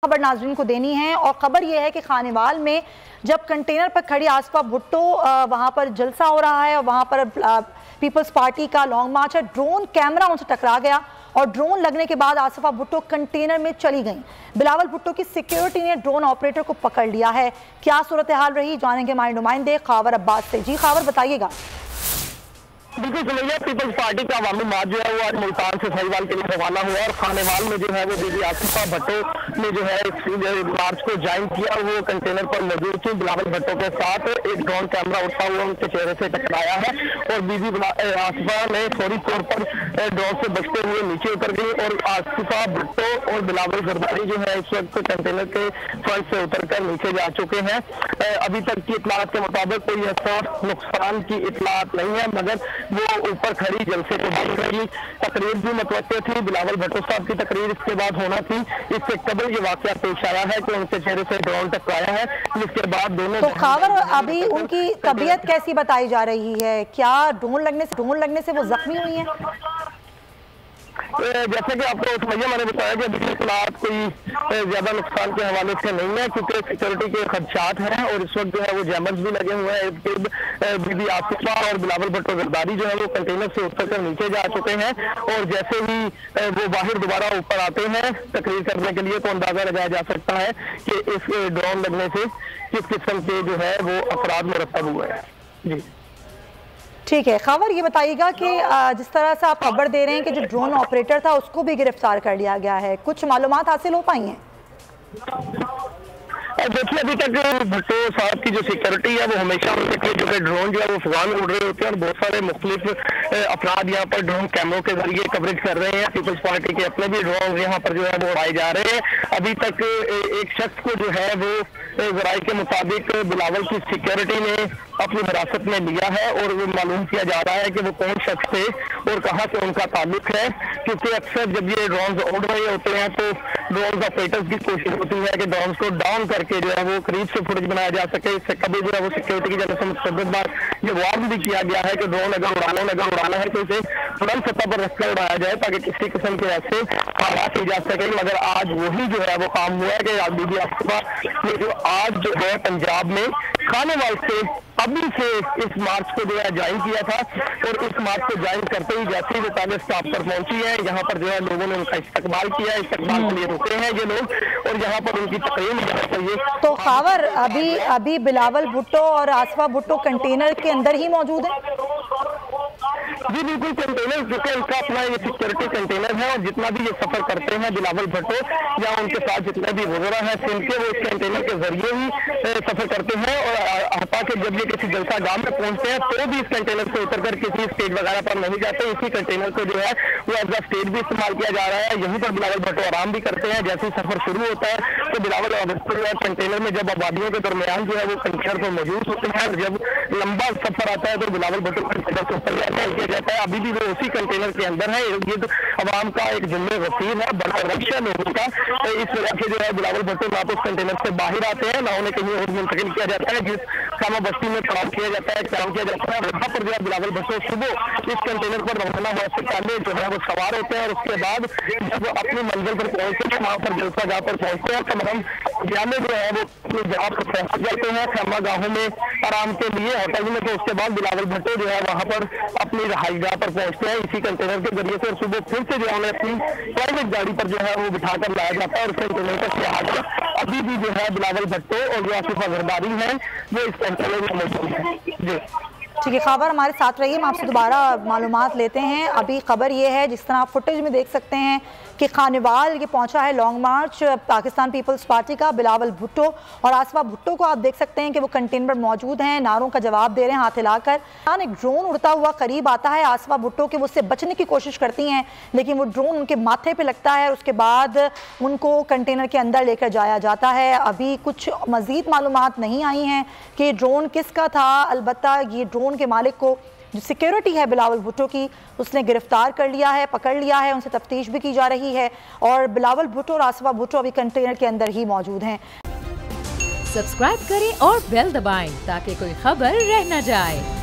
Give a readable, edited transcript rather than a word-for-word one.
खबर नाज़रीन को देनी है और ख़बर यह है कि खानेवाल में जब कंटेनर पर खड़ी आसफा भुट्टो वहाँ पर जलसा हो रहा है और वहाँ पर पीपल्स पार्टी का लॉन्ग मार्च है, ड्रोन कैमरा उनसे टकरा गया और ड्रोन लगने के बाद आसफा भुट्टो कंटेनर में चली गई। बिलावल भुट्टो की सिक्योरिटी ने ड्रोन ऑपरेटर को पकड़ लिया है। क्या सूरत हाल रही, जानेंगे हमारे नुमाइंदे खावर अब्बास से। जी खावर, बताइएगा। बिल्कुल सुनैया, पीपल्स पार्टी का अवामी मार्च जो है वो आज मुल्तान से साहिवाल के लिए रवाना हुआ और खानेवाल में जो है वो बीबी आसिफा भुट्टो ने जो है इस मार्च को ज्वाइन किया। वो कंटेनर पर मौजूद थी। बिलावल भुट्टो के साथ एक ड्रोन कैमरा उठा हुआ उनके चेहरे से टकराया है और बीबी आसिफा ने फौरी तौर पर ड्रोन से बचते हुए नीचे उतर गई और आसिफा भुट्टो और बिलावल जरदारी जो है इस वक्त कंटेनर के फ्रंट से उतरकर नीचे जा चुके हैं। अभी तक की इतलात के मुताबिक कोई ऐसा नुकसान की इतलात नहीं है, मगर वो ऊपर खड़ी जलसे को देख रही तकरीर भी मुतवक्किल थी। बिलावल भुट्टो साहब की तकरीर इसके बाद होना थी। इससे कबल ये वाकया पेश आया है कि उनके चेहरे से ड्रोन टकराया है, जिसके बाद दोनों तो खावर अभी उनकी तबीयत कैसी बताई जा रही है? क्या ड्रोन लगने से वो जख्मी हुई है? जैसे कि आपको सुमैया मैंने बताया कि अभी फिलहाल कोई ज्यादा नुकसान के हवाले से नहीं है, क्योंकि सिक्योरिटी के खदशात हैं और इस वक्त जो है वो जैमर्स भी लगे हुए हैं। बीबी आसिफा और बिलावल भुट्टो जरदारी जो है वो कंटेनर से उतरकर नीचे जा चुके हैं और जैसे ही वो बाहर दोबारा ऊपर आते हैं तकरीर करने के लिए, तो अंदाजा लगाया जा सकता है कि इस ड्रोन लगने से किस किस्म के जो है वो अफराद मुरतब हुए हैं। जी ठीक है खावर, ये बताइएगा कि जिस तरह से आप खबर दे रहे हैं कि जो ड्रोन ऑपरेटर था उसको भी गिरफ्तार कर लिया गया है, कुछ मालूमात हासिल हो पाई हैं? देखिए, अभी तक भुट्टो साहब की जो सिक्योरिटी है वो हमेशा उनके जो है ड्रोन जो है वो फवान उड़ रहे होते हैं और बहुत सारे मुख्तलिफ अफराद यहाँ पर ड्रोन कैमरों के जरिए कवरेज कर रहे हैं। पीपल्स पार्टी के अपने भी ड्रोन यहाँ पर जो है वो उड़ाए जा रहे हैं। अभी तक एक शख्स को जो है वो जराये के मुताबिक बिलावल की सिक्योरिटी ने अपनी हिरासत में लिया है और वो मालूम किया जा रहा है कि वो कौन शख्स थे और कहाँ से उनका ताल्लुक है, क्योंकि अक्सर जब ये ड्रोन उड़ रहे होते हैं तो ड्रोन ऑपरेटर्स की कोशिश होती है कि ड्रोन को डाउन करके जो है वो करीब से फुटेज बनाया जा सके। इससे कभी जो है वो सिक्योरिटी की जानब से मुतअद्दिद बार ये वार्न भी किया गया है कि ड्रोन अगर उड़ाना है तो इसे बुलंद सतह पर रखकर उड़ाया जाए ताकि किसी किस्म के ऐसे हालात की जा सके। मगर आज वही जो है वो काम हुआ है कि बीबी आसिफा ने जो आज जो है पंजाब में खानेवाल से अभी से इस मार्च को जो है ज्वाइन किया था और इस मार्च को ज्वाइन करते ही जैसे ही वो पैलेस स्टॉप पर पहुंची है, यहाँ पर जो है लोगों ने उनका इस्तकबाल किया। इस्तकबाल के लिए रुके हैं ये लोग और यहाँ पर उनकी तकरीर। तो खावर, अभी बिलावल भुट्टो और आसिफा भुट्टो कंटेनर के अंदर ही मौजूद है? जी बिल्कुल, कंटेनर जो कि इनका अपना ये सिक्योरिटी कंटेनर है और जितना भी ये सफर करते हैं बिलावल भुट्टो या उनके साथ जितने भी वज़रा हैं सिंध के, वो इस कंटेनर के जरिए ही सफर करते हैं और हटा के जब ये किसी जलसा गांव में पहुंचते हैं तो भी इस कंटेनर से उतरकर किसी स्टेज वगैरह पर नहीं जाते। इसी कंटेनर को जो है वो एज अ स्टेज भी इस्तेमाल किया जा रहा है। यहीं पर बिलावल भुट्टो आराम भी करते हैं। जैसे ही सफर शुरू होता है तो बिलावल भुट्टो जो है कंटेनर में जब आबादियों के दरमियान जो है वो कंटेनर पर मौजूद होते हैं, जब लंबा सफर आता है तो बिलावल भुट्टो कंटेनर से उतर जाता है। अभी भी वो उसी कंटेनर के अंदर है। ये तो अवाम का एक जुम्मे वसील है, बड़ा रक्षा लोगों का। तो इस वजह से जो है बिलावल भुट्टो ना तो उस कंटेनर से बाहर आते हैं, ना उन्हें कहीं और मुंतकिल किया जाता है। जिस खामा बस्ती में काम किया जाता है वहाँ पर जो है बिलावल भुट्टो सुबह इस कंटेनर पर रवाना होने से पहले जो है वो सवार होते हैं और उसके बाद जब अपनी मंजिल पर पहुंचते हैं, वहाँ पर जलसा गाह पर पहुंचते हैं, तमाम जाने जो है वो अपनी जगह पर पहुंच जाते हैं खामा गाहों में आराम के लिए होटल में। तो उसके बाद बिलावल भुट्टो जो है वहाँ पर अपनी रहाई गाह पर पहुंचते हैं इसी कंटेनर के जरिए से और सुबह फिर से जो है उन्हें अपनी प्राइवेट गाड़ी पर जो है वो बिठाकर लाया जाता है और इस कंटेनर का सियाह अभी भी जो है बिलावल भुट्टो और जो आसिफा जरदारी हैं वो इस कंटेनर में मौजूद है। जी ठीक है खबर, हमारे साथ रहिए, हम आपसे दोबारा मालूमात लेते हैं। अभी खबर ये है, जिस तरह आप फुटेज में देख सकते हैं कि खानेवाल ये पहुंचा है लॉन्ग मार्च पाकिस्तान पीपल्स पार्टी का। बिलावल भुट्टो और आसिफा भुट्टो को आप देख सकते हैं कि वो कंटेनर पर मौजूद हैं, नारों का जवाब दे रहे हैं हाथ हिलाकर। एक ड्रोन उड़ता हुआ करीब आता है आसिफा भुट्टो के, वो उससे बचने की कोशिश करती हैं लेकिन वो ड्रोन उनके माथे पर लगता है। उसके बाद उनको कंटेनर के अंदर लेकर जाया जाता है। अभी कुछ मज़ीद मालूमात नहीं आई हैं कि ड्रोन किसका था। अलबत्ता ये ड्रोन के मालिक को जो सिक्योरिटी है बिलावल भुट्टो की, उसने गिरफ्तार कर लिया है, पकड़ लिया है, उनसे तफ्तीश भी की जा रही है और बिलावल भुट्टो और आसिफा भुट्टो अभी कंटेनर के अंदर ही मौजूद हैं। सब्सक्राइब करें और बेल दबाएं ताकि कोई खबर रह न जाए।